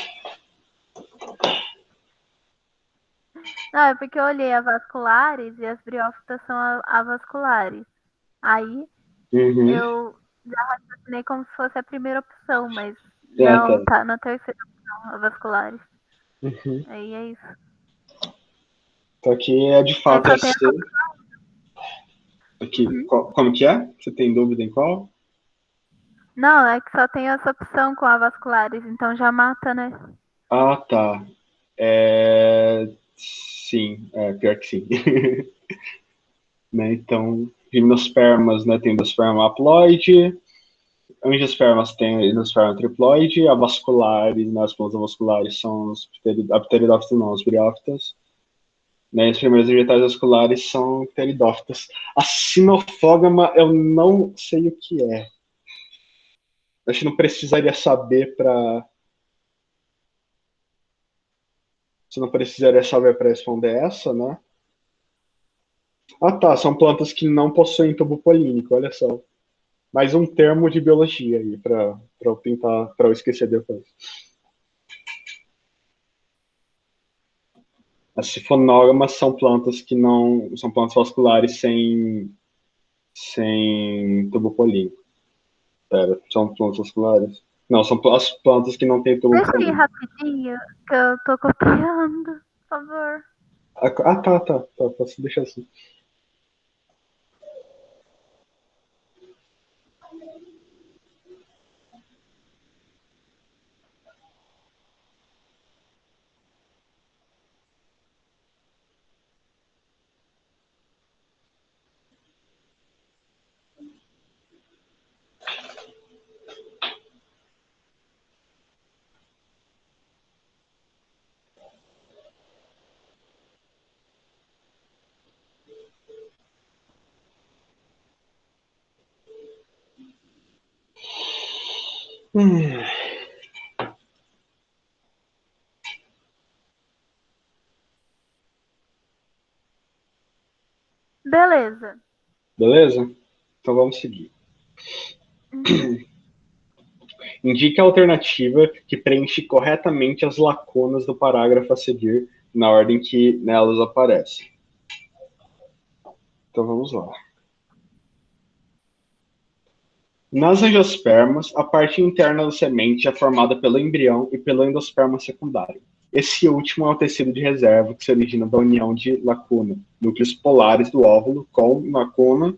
Não, é porque eu olhei avasculares e as briófitas são avasculares. Aí Uhum. eu já raciocinei como se fosse a primeira opção, mas Ah, tá. não, tá na terceira opção, avasculares. Uhum. Aí é isso. Então aqui é de É fato só é tem C. essa Aqui, opção. como que é? Você tem dúvida em qual? Não, é que só tem essa opção com avasculares, então já mata, né? Ah, tá. Sim, pior que sim. Né, então, gimnospermas, né, tem endosperma haploide, angiospermas tem endosperma triploide, avasculares, né, as plantas avasculares são os pteridófitas, não, os briófitas. Né, os primeiros vegetais vasculares são pteridófitas. A sinofógama eu não sei o que é. Acho que não precisaria saber para. Você não precisaria saber para responder essa, né? Ah, tá. São plantas que não possuem tubo polínico, olha só. Mais um termo de biologia aí para eu tentar, para eu esquecer depois. As sifonógamas são plantas que não. São plantas vasculares sem tubo polínico. Pera, são plantas vasculares? Não, são as plantas que não têm tubo Deixa aí polínico. rapidinho, que eu tô copiando, por favor. Ah, tá. Posso deixar assim. Hum. Beleza. Beleza? Então vamos seguir. Uhum. Indique a alternativa que preenche corretamente as lacunas do parágrafo a seguir na ordem que nelas aparecem. Então vamos lá. Nas angiospermas, a parte interna da semente é formada pelo embrião e pelo endosperma secundário. Esse último é o tecido de reserva que se origina da união de lacuna, núcleos polares do óvulo com lacuna,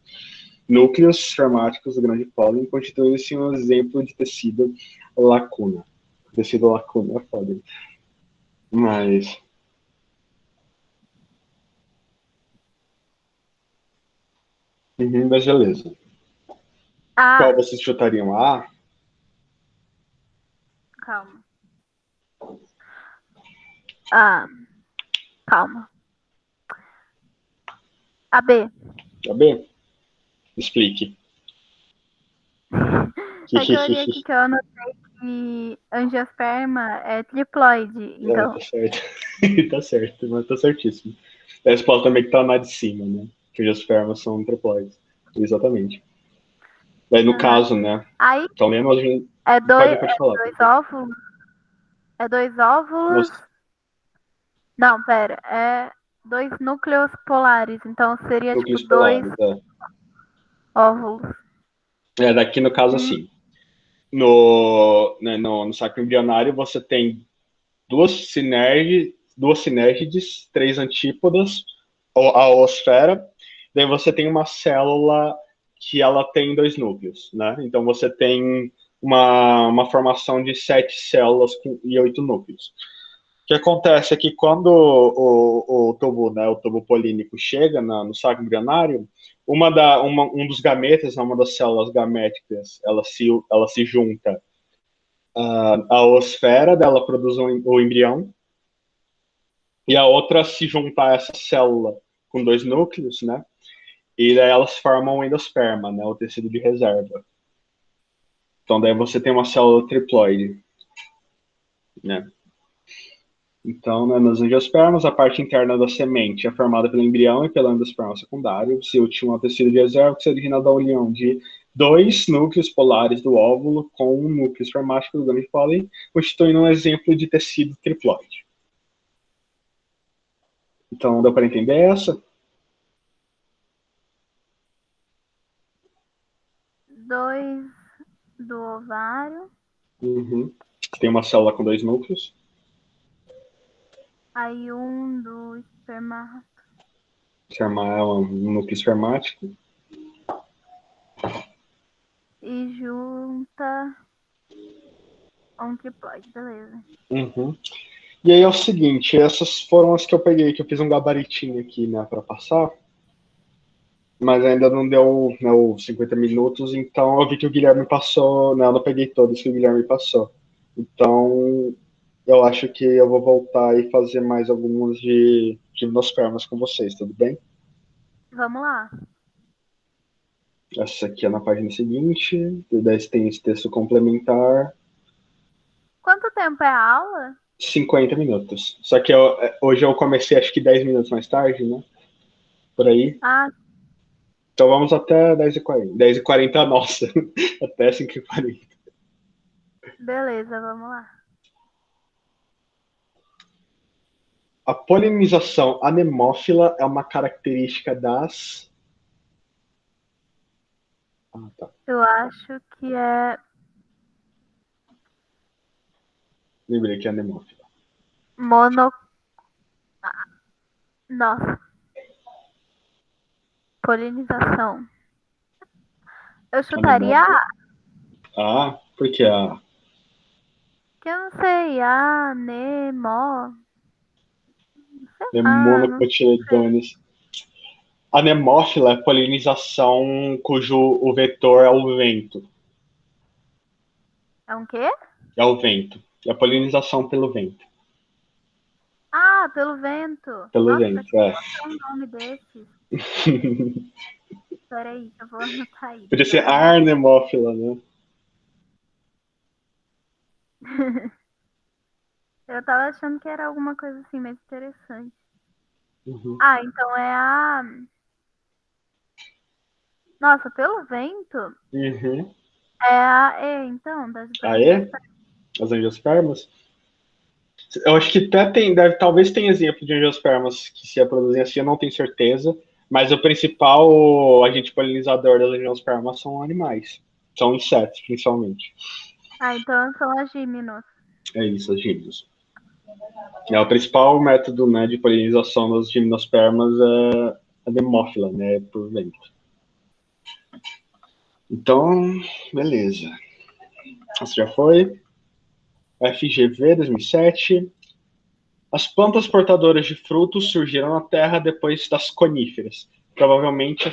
núcleos espermáticos do grande pólen, constituindo-se um exemplo de tecido lacuna. Tecido lacuna é foda. Mas... mas beleza. Qual vocês chutariam? A? Calma. Calma. A B. A B? Explique. A teoria aqui que eu anotei que angiosperma é triploide. Então... tá certo. Tá certo, mas tá certíssimo. A resposta também que tá na de cima, né? Que os espermas são triploides. Exatamente. Daí, no caso, né? Aí, então, lembra, a gente... pode falar. Dois óvulos? É dois óvulos? Nossa. Não, pera. É dois núcleos polares. Então, seria Núcleos tipo dois polares, óvulos. Daqui, no caso, assim. No saco embrionário, você tem duas sinérgides, três antípodas, a oosfera. Daí você tem uma célula que ela tem dois núcleos, né? Então você tem uma formação de 7 células e 8 núcleos. O que acontece é que quando o tubo, né, o tubo polínico chega no saco embrionário, um dos gametas, uma das células gaméticas, ela se junta à oosfera, dela produz o embrião, e a outra se junta a essa célula com dois núcleos, né? E daí elas formam o endosperma, né, o tecido de reserva. Então daí você tem uma célula triploide, né? Então, né, nas angiospermas, a parte interna da semente é formada pelo embrião e pelo endosperma secundário. Esse último é o tecido de reserva que se origina da união de dois núcleos polares do óvulo com um núcleo espermático do grande pólen, constituindo um exemplo de tecido triploide. Então, deu para entender essa? Dois do ovário. Tem uma célula com dois núcleos. Aí um do esperma. É um núcleo espermático. E junta um triploide, beleza. E aí é o seguinte, essas foram as que eu peguei, que eu fiz um gabaritinho aqui, né, para passar. Mas ainda não deu, né, os 50 minutos, então eu vi que o Guilherme passou, né, eu não peguei todos que o Guilherme passou. Então, eu acho que eu vou voltar e fazer mais algumas de gimnospermas com vocês, tudo bem? Vamos lá. Essa aqui é na página seguinte, daí tem esse texto complementar. Quanto tempo é a aula? 50 minutos. Só que hoje eu comecei acho que 10 minutos mais tarde, né? Por aí. Então vamos até 10h40. 10h40, nossa. Até 5h40. Beleza, vamos lá. A polinização anemófila é uma característica das... tá. Eu acho que é... Lembrei que é anemófila. Nossa. Polinização. Eu chutaria A. Por que A? Que eu não sei. Anemo. Monocotiledôneos. Anemófila é polinização cujo o vetor é o vento. É um quê? É o vento. É a polinização pelo vento. Pelo vento. Pelo vento, é. Um nome desse. Peraí, eu vou anotar aí. Podia ser anemófila, né? Eu tava achando que era alguma coisa assim, mais interessante. Então é a... Nossa, pelo vento? É a E, então, das Aê? As angiospermas? Eu acho que até tem, talvez tenha exemplo de angiospermas que se reproduzem assim, eu não tenho certeza. Mas o principal agente polinizador das angiospermas são animais. São insetos, principalmente. Ah, então são as gíminos. É isso, as gíminos. É, o principal método, né, de polinização das gimnospermas é a demófila, né, por vento. Então, beleza. Essa já foi. FGV 2007. As plantas portadoras de frutos surgiram na Terra depois das coníferas, provavelmente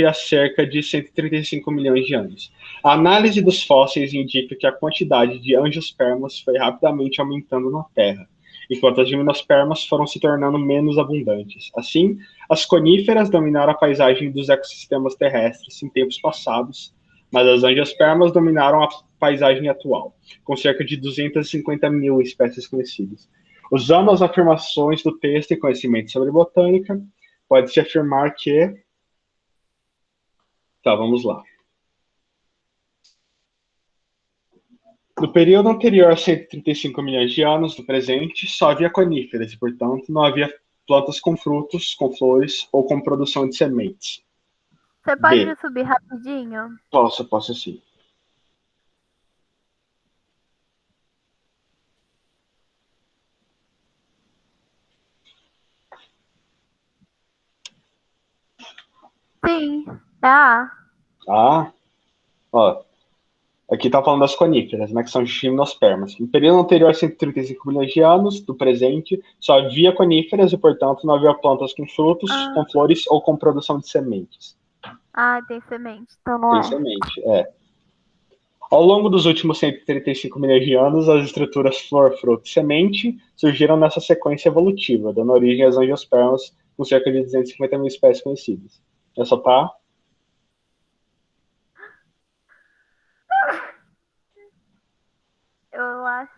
há cerca de 135 milhões de anos. A análise dos fósseis indica que a quantidade de angiospermas foi rapidamente aumentando na Terra, enquanto as gimnospermas foram se tornando menos abundantes. Assim, as coníferas dominaram a paisagem dos ecossistemas terrestres em tempos passados, mas as angiospermas dominaram a paisagem atual, com cerca de 250 mil espécies conhecidas. Usando as afirmações do texto e conhecimento sobre botânica, pode-se afirmar que. Tá, vamos lá. No período anterior a 135 milhões de anos do presente, só havia coníferas e, portanto, não havia plantas com frutos, com flores ou com produção de sementes. Você B. pode subir rapidinho? Posso sim. Sim. É a. Ah, ó. Aqui tá falando das coníferas, né, que são gimnospermas. No período anterior a 135 milhões de anos do presente, só havia coníferas e, portanto, não havia plantas com frutos, com Ah, flores ou com produção de sementes. tem semente, então não Tem é. semente, é. Ao longo dos últimos 135 milhões de anos, as estruturas flor, fruto e semente surgiram nessa sequência evolutiva, dando origem às angiospermas, com cerca de 250 mil espécies conhecidas. Essa tá? Eu acho.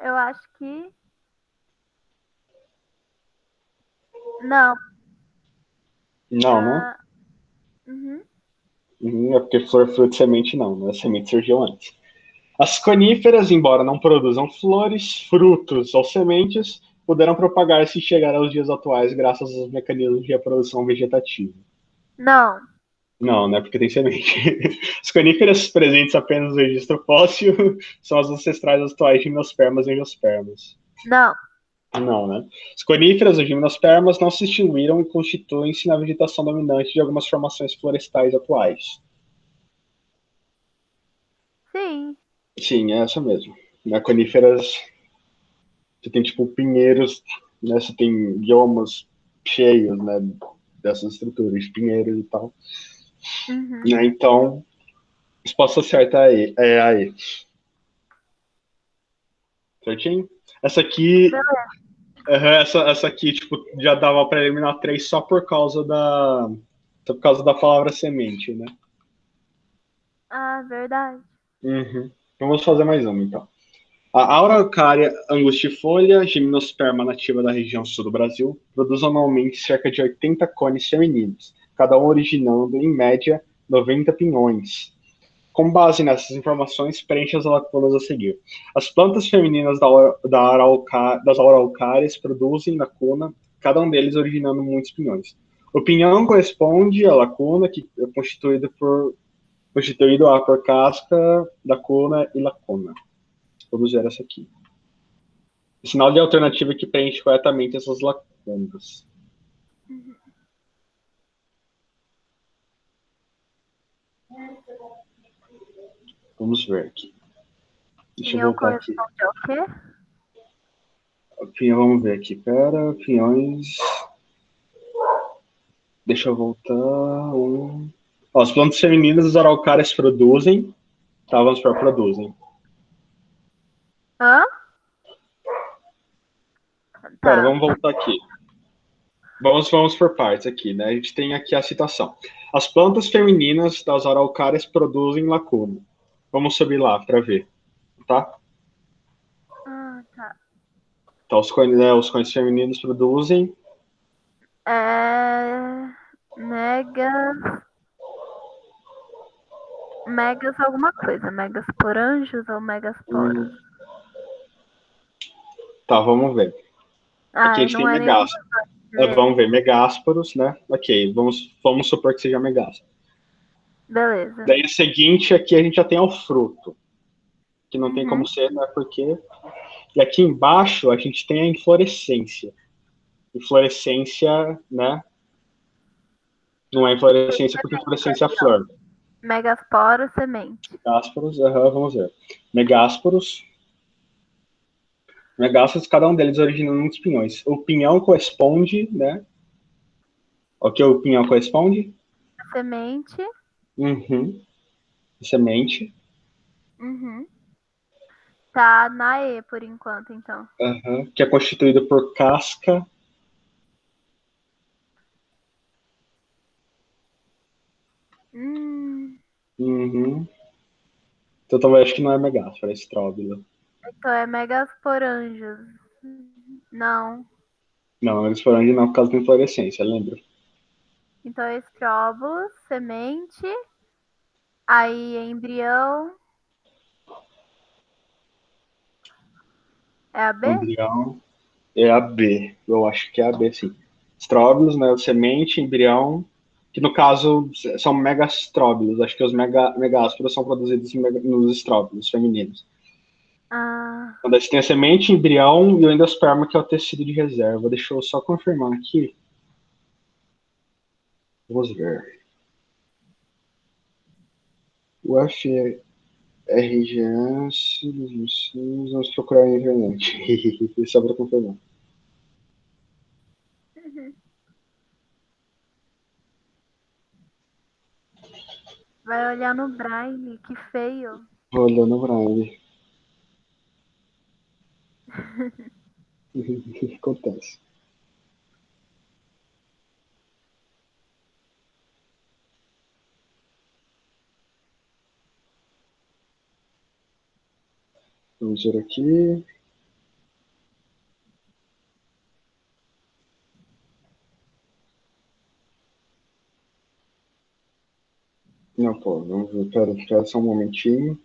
Eu acho que. Não. Não, né? Ah, uhum. É porque flor, fruto e semente não, né? A semente surgiu antes. As coníferas, embora não produzam flores, frutos ou sementes, puderam propagar-se e chegar aos dias atuais graças aos mecanismos de reprodução vegetativa. Não. Não, né? Porque tem semente. As coníferas presentes apenas no registro fóssil são as ancestrais atuais de gimnospermas e angiospermas. Não. Não, né? As coníferas ou gimnospermas não se extinguiram e constituem-se na vegetação dominante de algumas formações florestais atuais. Sim. Sim, é essa mesmo. Na coníferas, você tem tipo pinheiros, né? Você tem biomas cheios, né? Dessas estruturas, pinheiros e tal. Uhum. Né? Então, a resposta certa é aí. Certinho? Essa aqui Beleza. essa aqui, tipo, já dava para eliminar três só por causa da palavra semente, né? Ah, verdade. Uhum. Vamos fazer mais uma, então. A Araucária angustifolia, gimnosperma nativa da região sul do Brasil, produz anualmente cerca de 80 cones femininos, cada um originando, em média, 90 pinhões. Com base nessas informações, preencha as lacunas a seguir. As plantas femininas das araucárias produzem lacuna, cada um deles originando muitos pinhões. O pinhão corresponde à lacuna, que é constituído por casca, lacuna e lacuna. Vamos ver essa aqui. O sinal de alternativa que preenche corretamente essas lacunas. Vamos ver aqui. Deixa eu Pinhão voltar aqui. corresponde ao quê? Pinhão, vamos ver aqui. Pera, pinhões. Deixa eu voltar. Ó, as plantas femininas dos araucárias produzem. Tá, vamos para produzem. Hã? Pera, Tá. vamos voltar aqui. Vamos por partes aqui, né? A gente tem aqui a citação. As plantas femininas das araucárias produzem lacuna. Vamos subir lá para ver, tá? Tá. Então, os cones femininos produzem. É. Megas. Megas alguma coisa. Megasporangios ou megasporos? Hum, tá, vamos ver. Aqui a Ai, gente não tem é nenhum megásporos. dos dois. Vamos ver, megásporos, né? Ok, vamos supor que seja megásporo. Beleza. Daí, o seguinte, aqui a gente já tem o fruto, que não tem como Uhum. ser, né? Porque... E aqui embaixo a gente tem a inflorescência. Inflorescência, né? Não é inflorescência porque inflorescência é Ali, ó. flor. Megasporo, semente. Megásporos, vamos ver. Megásporos. Megásporos, cada um deles origina muitos pinhões. O pinhão corresponde, né? O que o pinhão corresponde? Semente. Uhum. Semente. Uhum. Tá na E por enquanto, então. Uhum. Que é constituído por casca. Hum, Uhum. Então talvez acho que não é megáspora, é estróbilo. então é Megasporangios. Não. Não, eles foram de não por causa da inflorescência, lembra? Então é estróbulos, semente, aí embrião. É a B? Embrião é a B. Eu acho que é a B, sim. Estróbilos, né? Semente, embrião, que no caso são megastróbilos. Acho que os megásporos são produzidos nos estróbilos femininos. Ah, Quando a gente tem a semente, embrião e o endosperma, que é o tecido de reserva. Deixa eu só confirmar aqui. Vamos ver. O FRGS, vamos procurar na internet. Só para confirmar. vai olhar no Braille, que feio. Olhando para ele. O que acontece? Vamos ver aqui. Não, pô, vamos ver. Pera só um momentinho.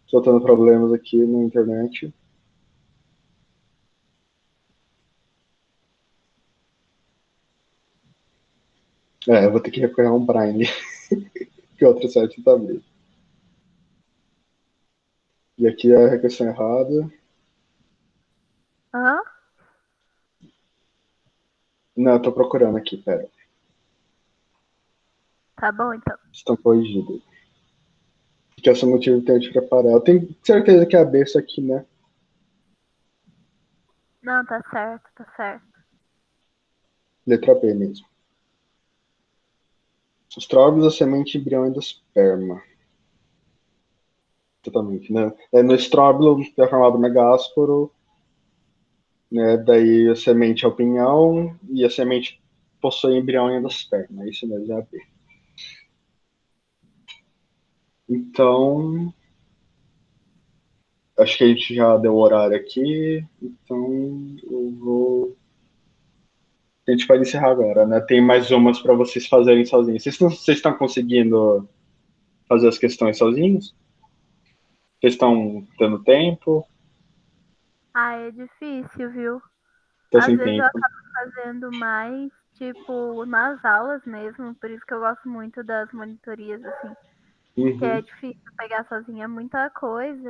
Estou tendo problemas aqui na internet. Eu vou ter que recorrer a um Brine, que outro site tá abrindo. E aqui é a requisição errada. Hã? Não, eu tô procurando aqui, pera. Tá bom, então. Estão corrigidos. Que esse é o motivo de ter te preparar. Eu tenho certeza que é a B isso aqui, né? Não, tá certo, tá certo. Letra B mesmo. Os tróbios, a semente, embrião e endosperma. Totalmente, né? No estróbilo é formado megásporo, né? Daí a semente é o pinhão e a semente possui embrião e endosperma. É isso mesmo, é a B. Então, acho que a gente já deu o horário aqui, então eu vou. A gente pode encerrar agora, né? Tem mais umas para vocês fazerem sozinhos. Vocês estão conseguindo fazer as questões sozinhos? Vocês estão tendo tempo? Ah, é difícil, viu? Tá Às sem vezes eu tempo? acabo fazendo mais, tipo, nas aulas mesmo, por isso que eu gosto muito das monitorias, assim, que é Uhum. difícil pegar sozinha muita coisa.